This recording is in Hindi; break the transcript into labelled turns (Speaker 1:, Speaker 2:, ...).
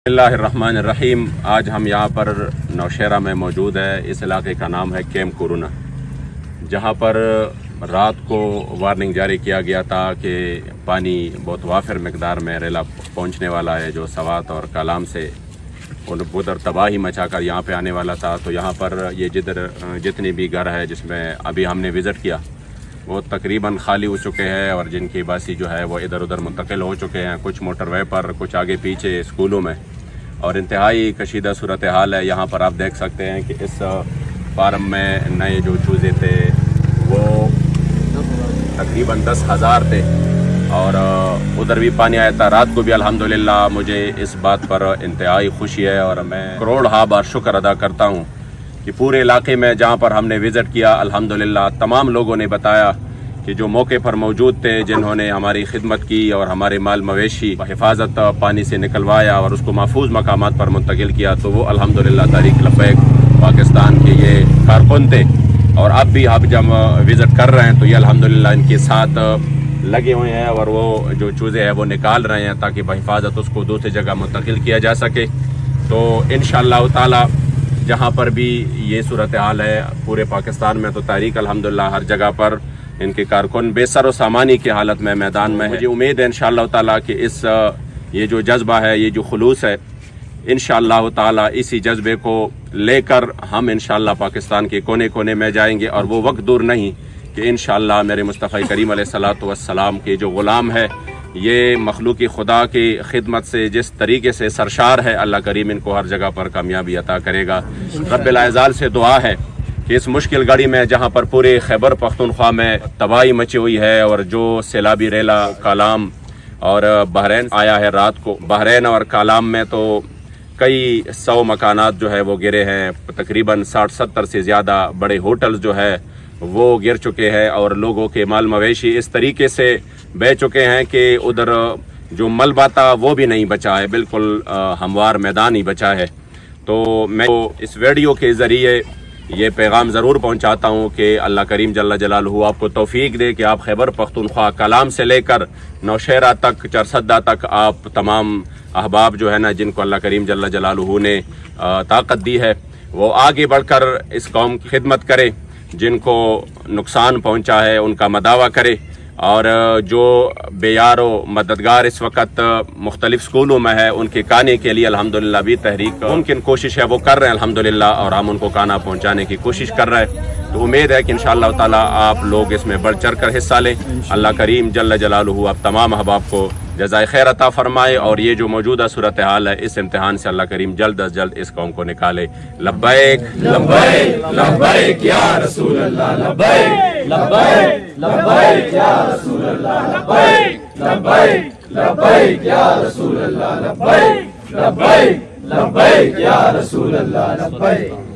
Speaker 1: बिस्मिल्लाहिर्रहमानिर्रहीम। आज हम यहाँ पर नौशहरा में मौजूद है। इस इलाके का नाम है कैम्प कुरुना, जहाँ पर रात को वार्निंग जारी किया गया था कि पानी बहुत वाफिर मकदार में रेला पहुँचने वाला है, जो सवात और कालाम से उधर तबाही मचाकर यहाँ पे आने वाला था। तो यहाँ पर ये जितनी भी घर है जिसमें अभी हमने विज़िट किया वो तकरीबन खाली हो चुके हैं और जिनकी बासी जो है वो इधर उधर मुंतकिल हो चुके हैं, कुछ मोटरवे पर, कुछ आगे पीछे स्कूलों में, और इंतहाई कशीदा सूरत हाल है। यहाँ पर आप देख सकते हैं कि इस फार्म में नए जो चूज़े थे वो तकरीबन 10,000 थे और उधर भी पानी आया था। रात को भी अल्हम्दुलिल्लाह मुझे इस बात पर इंतहाई खुशी है और मैं करोड़ हा बार शुक्र अदा करता हूँ कि पूरे इलाके में जहाँ पर हमने विज़िट किया अल्हम्दुलिल्लाह तमाम लोगों ने बताया कि जो मौके पर मौजूद थे, जिन्होंने हमारी खिदमत की और हमारे माल मवेशी हिफाजत पानी से निकलवाया और उसको महफूज मकामात पर मुंतकिल किया, तो वो अल्हम्दुलिल्लाह तारीख लब्बैक पाकिस्तान के ये कारकुन थे। और अब भी आप जब विज़िट कर रहे हैं तो ये अल्हम्दुलिल्लाह इनके साथ लगे हुए हैं और वो जो चूज़े हैं वो निकाल रहे हैं ताकि बहिफाजत उसको दूसरी जगह मुंतकिल किया जा सके। तो इंशाअल्लाह ताला जहाँ पर भी ये सूरत हाल है पूरे पाकिस्तान में, तो तारीख अल्हम्दुलिल्लाह हर जगह पर इनके कारकुन बेसर व सामानी की हालत में मैदान में है। मुझे उम्मीद है इंशाअल्लाह ताला कि इस ये जो जज्बा है, ये जो खुलूस है, इंशाअल्लाह ताला इसी जज्बे को लेकर हम इंशाअल्लाह पाकिस्तान के कोने कोने में जाएंगे और वो वक्त दूर नहीं कि इंशाअल्लाह मेरे मुस्तफ़ा करीम अलैहिस्सलातु वस्सलाम के जो ग़ुलाम है, ये मखलूक़ खुदा की खिदमत से जिस तरीके से सरशार है, अल्लाह करीम इनको हर जगह पर कामयाबी अता करेगा। रब्बिल आज़ाल से दुआ है कि इस मुश्किल घड़ी में जहाँ पर पूरे खैबर पख्तूनख्वा में तबाही मची हुई है और जो सैलाबी रेला कालाम और बहरैन आया है, रात को बहरैन और कालाम में तो कई 100 मकानात जो है वो गिरे हैं, तकरीबन 60-70 से ज़्यादा बड़े होटल्स जो है वो गिर चुके हैं और लोगों के माल मवेशी इस तरीके से बह चुके हैं कि उधर जो मलबा था वो भी नहीं बचा है, बिल्कुल हमवार मैदान ही बचा है। तो मैं इस वीडियो के ज़रिए ये पैगाम ज़रूर पहुंचाता हूं कि अल्लाह करीम जल्ला जलालहू आपको तौफीक दे कि आप खैबर पख्तूनख्वा कालाम से लेकर नौशहरा तक, चरसद्दा तक आप तमाम अहबाब जो है ना, जिनको अल्लाह करीम जल्ला जलालहू ने ताकत दी है, वो आगे बढ़कर इस कौम की खिदमत करे, जिनको नुकसान पहुंचा है उनका मदावा करे, और जो बेयारो मददगार इस वक्त मुख्तलिफ स्कूलों में है उनके काने के लिए अल्हम्दुलिल्लाह भी तहरीक मुमकिन कोशिश है वो कर रहे हैं अल्हम्दुलिल्लाह, और हम उनको काना पहुंचाने की कोशिश कर रहे हैं। तो उम्मीद है कि इंशाअल्लाह ताला आप लोग इसमें बढ़ चढ़ कर हिस्सा लें। अल्लाह करीम जल्ल जलालहू आप तमाम अहबाब को जज़ाए खैर अता फरमाए और ये जो मौजूदा सूरत हाल है इस इम्तिहान से अल्लाह करीम जल्द अज जल्द इस कौम को निकाले। लब्बैक लब्बैक लब्बैक या रसूल अल्लाह, लब्बैक लब्बैक लब्बैक या रसूल अल्लाह, लब्बैक लब्बैक लब्बैक या रसूल अल्लाह, लब्बैक लब्बैक लब्बैक या रसूल अल्लाह, लब्बैक।